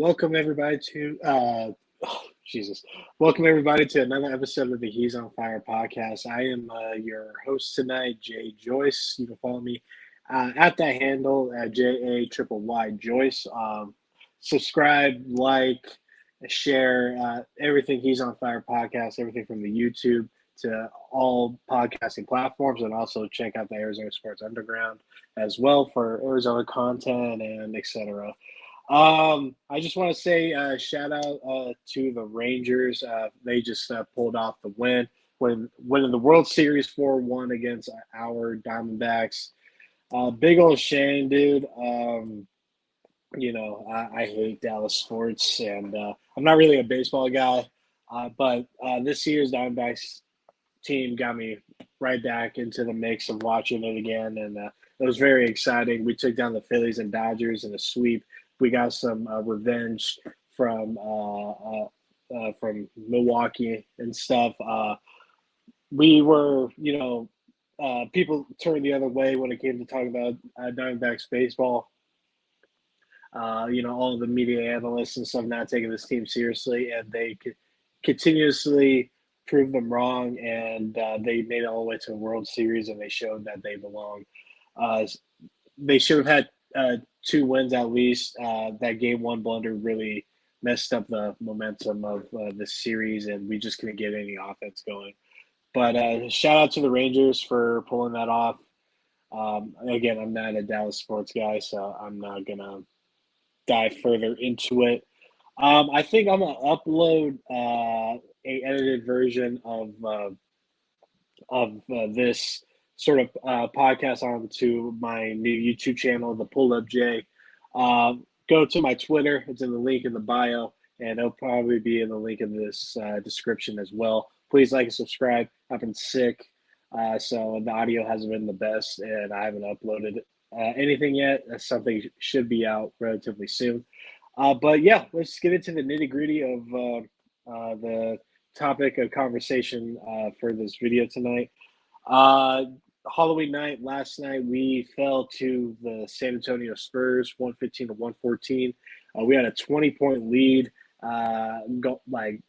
welcome everybody to Jesus. Welcome everybody to another episode of the He's on Fire podcast. I am your host tonight, Jay Joyce. You can follow me at that handle at JA Joyce. Subscribe, like, share everything He's on Fire podcast, everything from the YouTube to all podcasting platforms, and also check out the Arizona Sports Underground as well for Arizona content and etc. I just want to say shout out to the Rangers. They just pulled off the winning the World Series 4-1 against our Diamondbacks. Big old shame, dude. I hate Dallas sports, and I'm not really a baseball guy, but this year's Diamondbacks team got me right back into the mix of watching it again, and it was very exciting. We took down the Phillies and Dodgers in a sweep. We got some revenge from Milwaukee and stuff. We were, people turned the other way when it came to talking about Diamondbacks baseball. All of the media analysts and stuff not taking this team seriously, and they continuously proved them wrong, and they made it all the way to the World Series, and they showed that they belong. They should have had 2 wins at least. That game 1 blunder really messed up the momentum of the series, and we just couldn't get any offense going. But shout out to the Rangers for pulling that off. Again, I'm not a Dallas sports guy, so I'm not going to dive further into it. I think I'm going to upload a edited version of this sort of podcast onto my new YouTube channel, The Pull Up J. Go to my Twitter. It's in the link in the bio, and it'll probably be in the link in this description as well. Please like and subscribe. I've been sick, so the audio hasn't been the best, and I haven't uploaded anything yet. Something should be out relatively soon. But yeah, let's get into the nitty-gritty of the topic of conversation for this video tonight. Halloween night, last night, we fell to the San Antonio Spurs, 115-114. We had a 20-point lead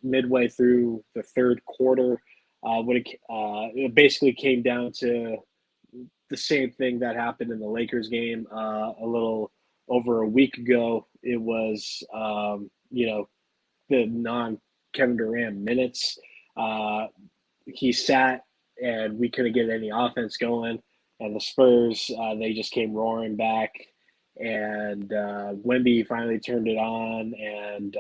midway through the third quarter. When it basically came down to the same thing that happened in the Lakers game a little over a week ago. It was, the non-Kevin Durant minutes. He sat, and we couldn't get any offense going. And the Spurs, they just came roaring back. And Wemby finally turned it on, and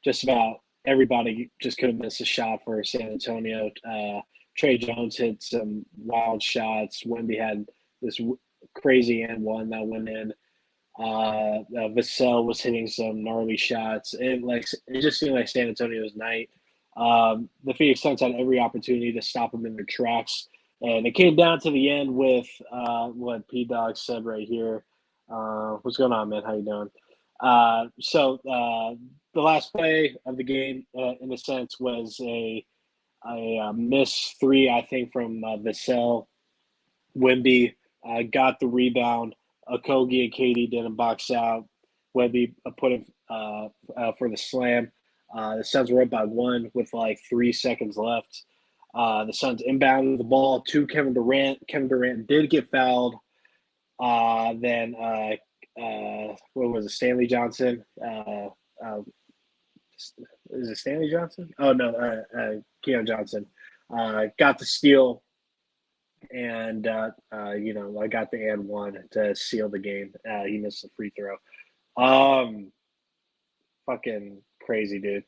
just about everybody just couldn't miss a shot for San Antonio. Trey Jones hit some wild shots. Wemby had this crazy and one that went in. Vassell was hitting some gnarly shots. It just seemed like San Antonio's night. The Phoenix Suns had every opportunity to stop them in their tracks, and it came down to the end with what P-Dog said right here. What's going on, man? How you doing? So the last play of the game, in a sense, was a miss 3, I think, from Vassell. Wemby got the rebound. Okogie and Katie didn't box out. Wemby put him for the slam. The Suns were up by 1 with 3 seconds left. The Suns inbounded the ball to Kevin Durant. Kevin Durant did get fouled. Then what was it? Stanley Johnson. Is it Stanley Johnson? Oh no, Keon Johnson got the steal, and I got the and 1 to seal the game. He missed the free throw. Fucking crazy, dude.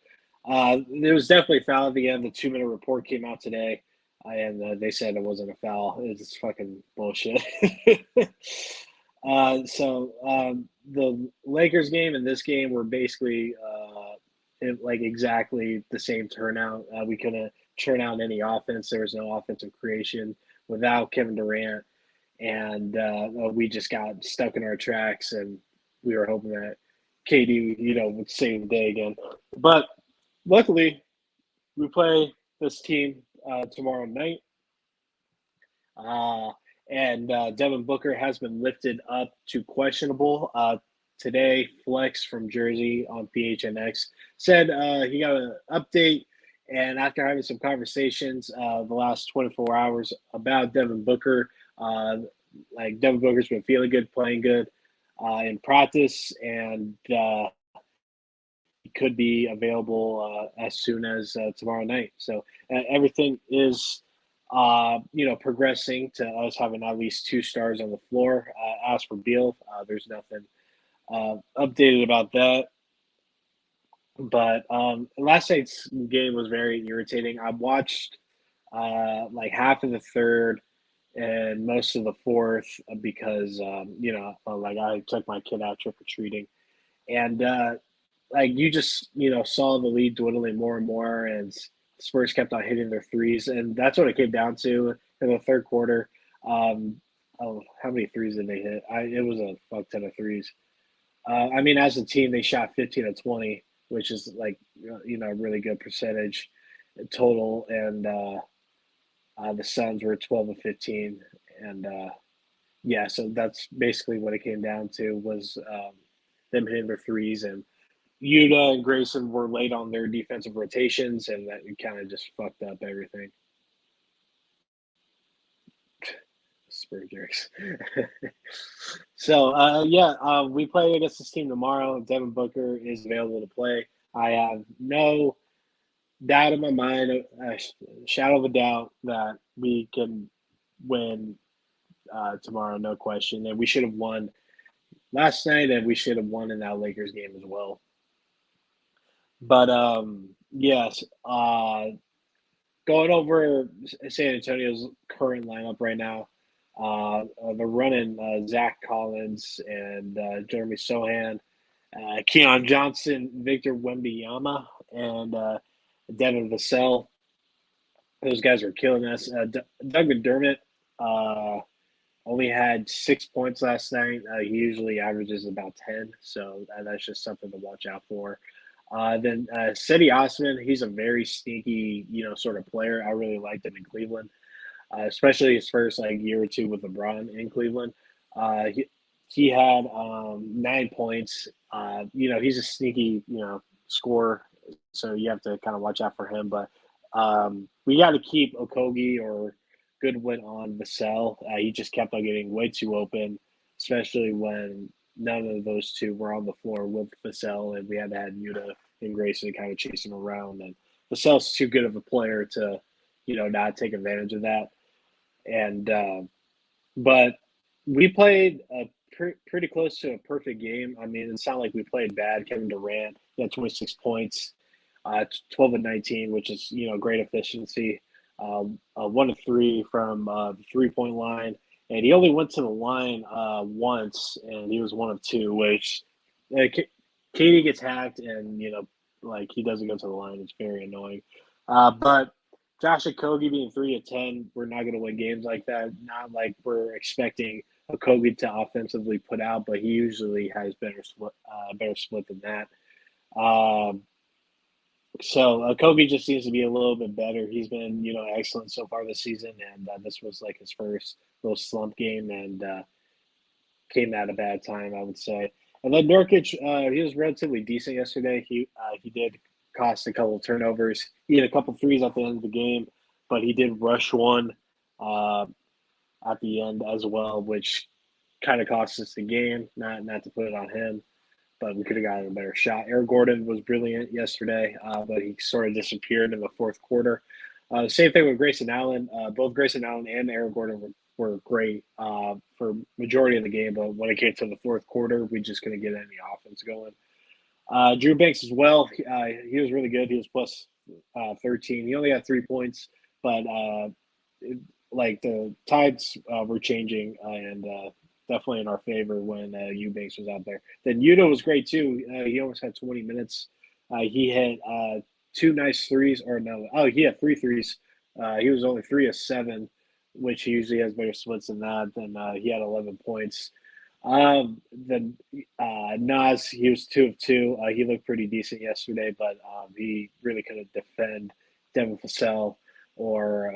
There was definitely a foul at the end. The 2-minute report came out today, and they said it wasn't a foul. It's fucking bullshit. The Lakers game and this game were basically exactly the same turnout. We couldn't churn out any offense. There was no offensive creation without Kevin Durant, and we just got stuck in our tracks, and we were hoping that KD, would save the day again. But luckily, we play this team tomorrow night. And Devin Booker has been lifted up to questionable today, Flex from Jersey on PHNX said he got an update, and after having some conversations the last 24 hours about Devin Booker, like Devin Booker's been feeling good, playing good in practice, and he could be available as soon as tomorrow night. So everything is, progressing to us having at least two stars on the floor. As for Beal, there's nothing updated about that. But last night's game was very irritating. I watched like half of the third and most of the fourth because like I took my kid out trick or treating, and like you just saw the lead dwindling more and more, and Spurs kept on hitting their threes, and that's what it came down to in the third quarter. Um, oh, how many threes did they hit? It was a fuck ton of threes. I mean, as a team, they shot 15 of 20, which is like a really good percentage total, and the Suns were 12 of 15, and yeah, so that's basically what it came down to was them hitting their threes, and Yuta and Grayson were late on their defensive rotations, and that kind of just fucked up everything. Spurs jerks. So yeah, we play against this team tomorrow. Devin Booker is available to play. I have no doubt in my mind, a shadow of a doubt, that we can win tomorrow, no question. And we should have won last night, and we should have won in that Lakers game as well. But yes, going over San Antonio's current lineup right now, they're running Zach Collins and Jeremy Sohan, Keon Johnson, Victor Wembanyama, and Devin Vassell. Those guys are killing us. Doug McDermott only had 6 points last night. He usually averages about 10, so that's just something to watch out for. Then Cedi Osman, he's a very sneaky, sort of player. I really liked him in Cleveland, especially his first year or two with LeBron in Cleveland. He had 9 points. He's a sneaky, scorer, so you have to kind of watch out for him. But we got to keep Okogie or Goodwin on Vassell. He just kept on getting way too open, especially when none of those two were on the floor with Vassell, and we had to have Yuta and Grayson kind of chase him around. And Vassell's too good of a player to, not take advantage of that. And but we played pretty close to a perfect game. I mean, it's not like we played bad. Kevin Durant, he had 26 points, 12 and 19, which is great efficiency. 1 of 3 from the 3-point line, and he only went to the line once, and he was 1 of 2, which Katie gets hacked, and he doesn't go to the line. It's very annoying. But Josh Okogie being 3 of 10, we're not going to win games like that. Not like we're expecting Okogie to offensively put out, but he usually has better split than that. So Kobe just seems to be a little bit better. He's been, excellent so far this season, and this was like his first little slump game, and came at a bad time, I would say. And then Nurkic, he was relatively decent yesterday. He did cost a couple of turnovers. He had a couple threes at the end of the game, but he did rush one at the end as well, which kind of cost us the game. Not to put it on him, but we could have gotten a better shot. Eric Gordon was brilliant yesterday, but he sort of disappeared in the fourth quarter. Same thing with Grayson Allen. Both Grayson Allen and Eric Gordon were great for majority of the game, but when it came to the fourth quarter, we just couldn't get any offense going. Drew Banks as well. He was really good. He was plus 13. He only had 3 points, but the tides were changing, and definitely in our favor when Eubanks was out there. Then Yuta was great too. He almost had 20 minutes. He hit 2 nice threes, or no, he had 3 threes. He was only 3 of 7, which he usually has better splits than that. Then he had 11 points. Then Nas, he was 2 of 2. He looked pretty decent yesterday, but he really couldn't defend Devin Vassell or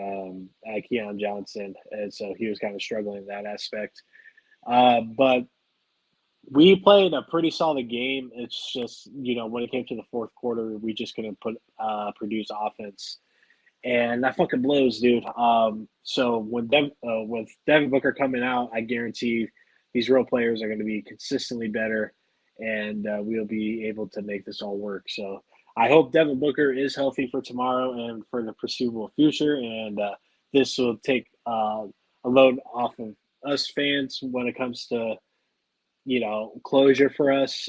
Keon Johnson, and so he was kind of struggling in that aspect. But We played a pretty solid game. It's just, when it came to the fourth quarter, we just couldn't produce offense, and that fucking blows, dude. So with Devin Booker coming out, I guarantee these role players are going to be consistently better, and we'll be able to make this all work. So I hope Devin Booker is healthy for tomorrow and for the foreseeable future, and this will take a load off of us fans when it comes to closure for us.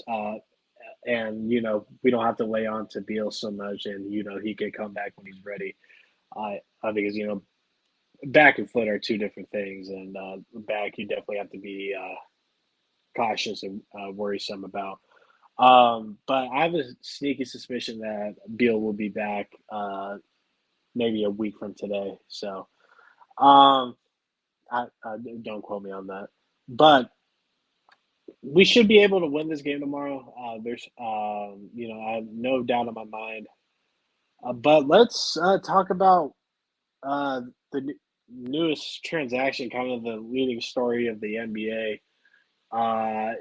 And we don't have to lay on to Beal so much, and he can come back when he's ready. I think is back and foot are two different things, and back you definitely have to be cautious and worrisome about. But I have a sneaky suspicion that Beal will be back maybe a week from today. So um, I don't quote me on that, but we should be able to win this game tomorrow. There's I have no doubt in my mind. But let's talk about the newest transaction, kind of the leading story of the NBA.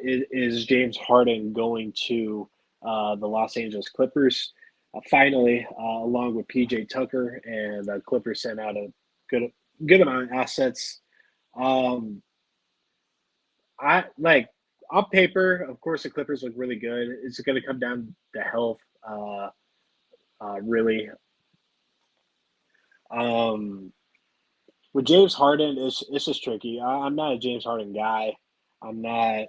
Is James Harden going to the Los Angeles Clippers? Finally, along with PJ Tucker, and the Clippers sent out a good amount of assets. Um, I like on paper, of course, the Clippers look really good. It's going to come down to health, really. Um, with James Harden, it's just tricky. I'm not a James Harden guy. I'm not.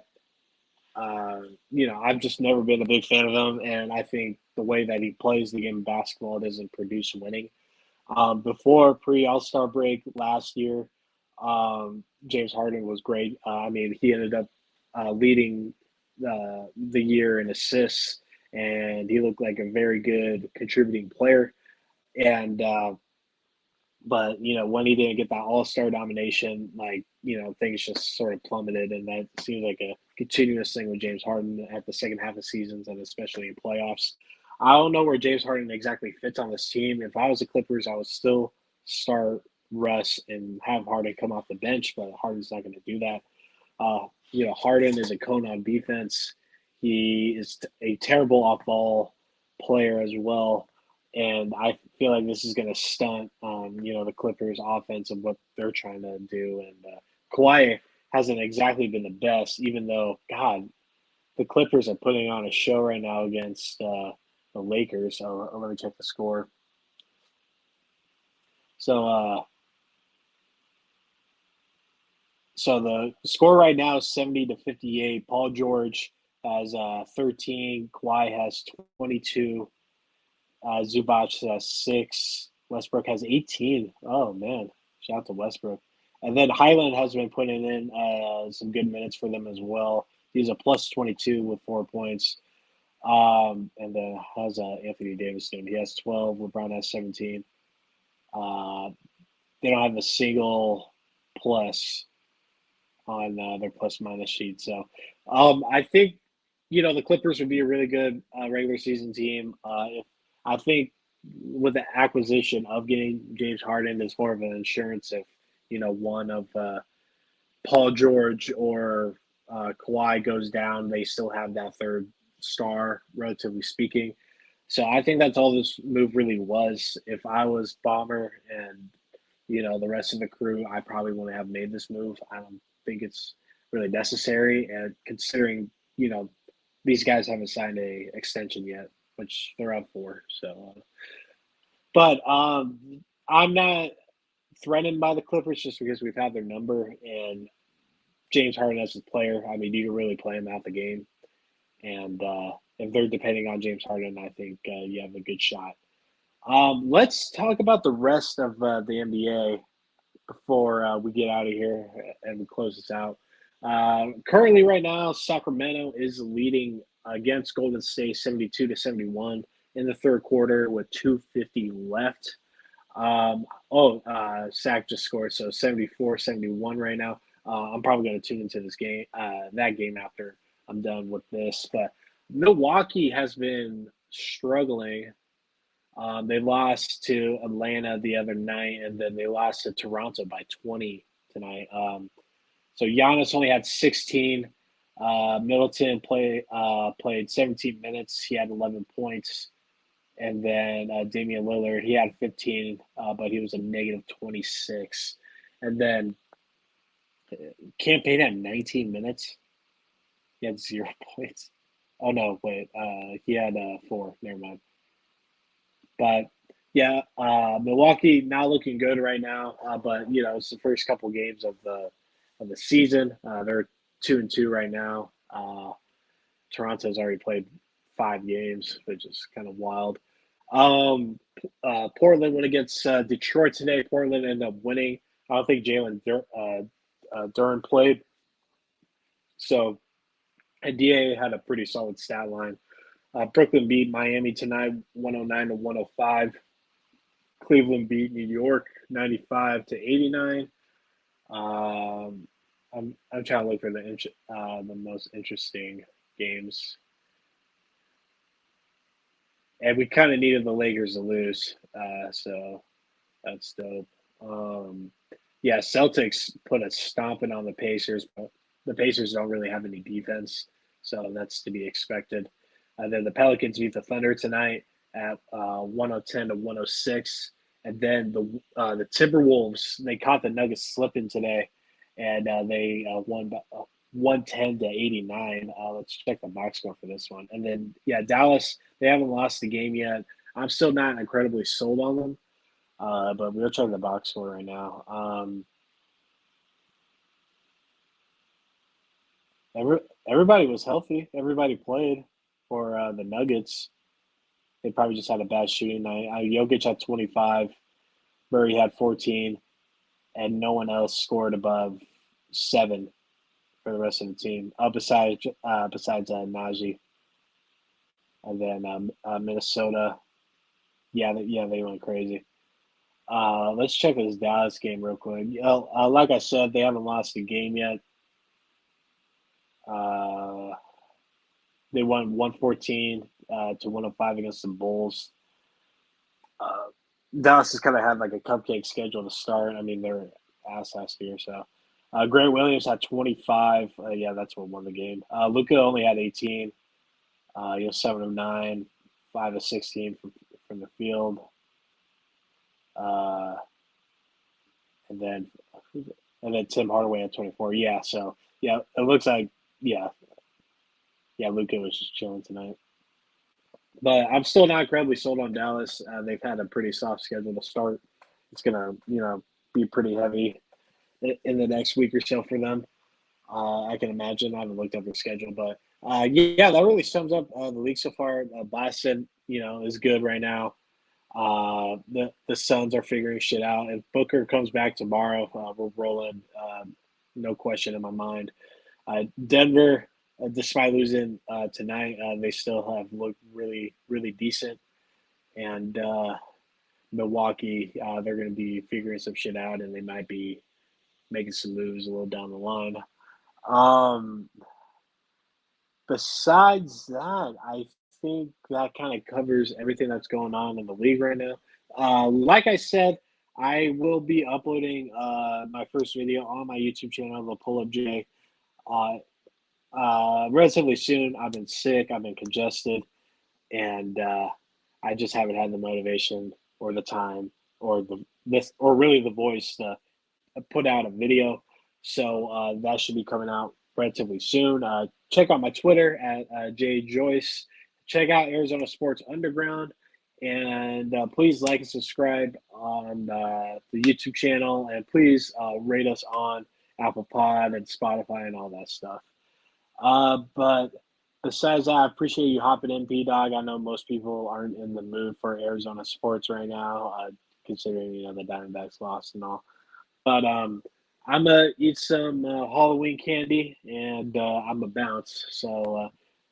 I've just never been a big fan of him, and I think the way that he plays the game of basketball doesn't produce winning. Before pre All Star break last year, James Harden was great. I mean, he ended up leading the year in assists, and he looked like a very good contributing player. And but when he didn't get that All Star domination, like things just sort of plummeted, and that seems like a continuous thing with James Harden at the second half of seasons and especially in playoffs. I don't know where James Harden exactly fits on this team. If I was the Clippers, I would still start Russ and have Harden come off the bench, but Harden's not going to do that. Harden is a cone on defense. He is a terrible off ball player as well. And I feel like this is going to stunt, the Clippers' offense and what they're trying to do. And Kawhi hasn't exactly been the best, even though, God, the Clippers are putting on a show right now against the Lakers. So let me check the score. So, so the score right now is 70-58. Paul George has 13. Kawhi has 22. Zubac has 6. Westbrook has 18. Oh, man. Shout out to Westbrook. And then Highland has been putting in some good minutes for them as well. He's a plus 22 with 4 points. And then how's Anthony Davis doing? He has 12. LeBron has 17. They don't have a single plus on their plus minus sheet. So I think, the Clippers would be a really good regular season team. If I think with the acquisition of getting James Harden is more of an insurance if, one of Paul George or Kawhi goes down, they still have that third star, relatively speaking. So I think that's all this move really was. If I was Bomber and the rest of the crew, I probably wouldn't have made this move. I don't think it's really necessary, and considering these guys haven't signed a extension yet, which they're up for. So, but I'm not threatened by the Clippers just because we've had their number and James Harden as a player. I mean, you can really play him out the game, and if they're depending on James Harden, I think you have a good shot. Let's talk about the rest of the NBA before we get out of here and we close this out. Currently, right now, Sacramento is leading against Golden State 72-71 in the third quarter with 2:50 left. Sac just scored, so 74-71 right now. I'm probably going to tune into this game, that game after I'm done with this. But Milwaukee has been struggling. They lost to Atlanta the other night, and then they lost to Toronto by 20 tonight. So Giannis only had 16. Middleton played 17 minutes. He had 11 points. And then Damian Lillard, he had 15, but he was a negative 26. And then Campaign had 19 minutes. He had 0 points. Oh, no, wait. He had 4. Never mind. But, yeah, Milwaukee not looking good right now. But, it's the first couple games of the season. They're 2-2 right now. Toronto's already played 5 games, which is kind of wild. Portland went against Detroit today. Portland ended up winning. I don't think Jalen Duren played. So, and DA had a pretty solid stat line. Brooklyn beat Miami tonight, 109-105. Cleveland beat New York, 95-89. I'm trying to look for the most interesting games. And we kind of needed the Lakers to lose, so that's dope. Yeah, Celtics put a stomping on the Pacers, but the Pacers don't really have any defense, so that's to be expected. Then the Pelicans beat the Thunder tonight at 110-106, and then the Timberwolves, they caught the Nuggets slipping today, and they won by 110-89. Let's check the box score for this one, and then Dallas, they haven't lost the game yet. I'm still not incredibly sold on them. But we'll check the box score right now. Everybody was healthy. Everybody played for the Nuggets. They probably just had a bad shooting night. Jokic had 25. Murray had 14. And no one else scored above 7 for the rest of the team, besides Najee. And then Minnesota, they went crazy. Let's check this Dallas game real quick. Like I said, they haven't lost a game yet. They won 114-105 against the Bulls. Dallas has kind of had like a cupcake schedule to start. I mean, they're ass last year. So Grant Williams had 25. That's what won the game. Luka only had 18. He was 7 of 9, 5 of 16 from the field. And then Tim Hardaway had 24. Yeah, so it looks like Luka was just chilling tonight. But I'm still not incredibly sold on Dallas. They've had a pretty soft schedule to start. It's gonna be pretty heavy in the next week or so for them. I can imagine. I haven't looked up their schedule, but that really sums up the league so far. Boston, is good right now. The Suns are figuring shit out. If Booker comes back tomorrow, we're rolling. No question in my mind. Denver, despite losing tonight, they still have looked really, really decent. And Milwaukee, they're going to be figuring some shit out, and they might be making some moves a little down the line. Besides that, I think that kind of covers everything that's going on in the league right now. Like I said, I will be uploading my first video on my YouTube channel, The Pull Up J, relatively soon. I've been sick, I've been congested, and I just haven't had the motivation or the time or really the voice to put out a video. So that should be coming out relatively soon. Check out my Twitter at jjoyce. Check out Arizona Sports Underground. And please like and subscribe on the YouTube channel. And please rate us on Apple Pod and Spotify and all that stuff. But besides that, I appreciate you hopping in, P-Dog. I know most people aren't in the mood for Arizona sports right now, considering, the Diamondbacks lost and all. But I'm going to eat some Halloween candy, and I'm going to bounce. So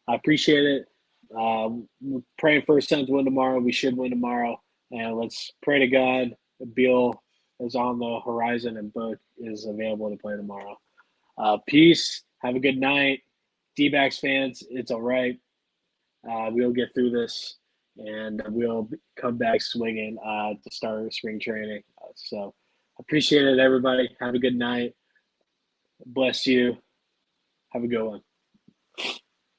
I appreciate it. We're praying for our Suns to win tomorrow. We should win tomorrow. And let's pray to God that Beal is on the horizon and Book is available to play tomorrow. Peace. Have a good night. D-backs fans, it's all right. We'll get through this, and we'll come back swinging to start spring training. So appreciate it, everybody. Have a good night. Bless you. Have a good one.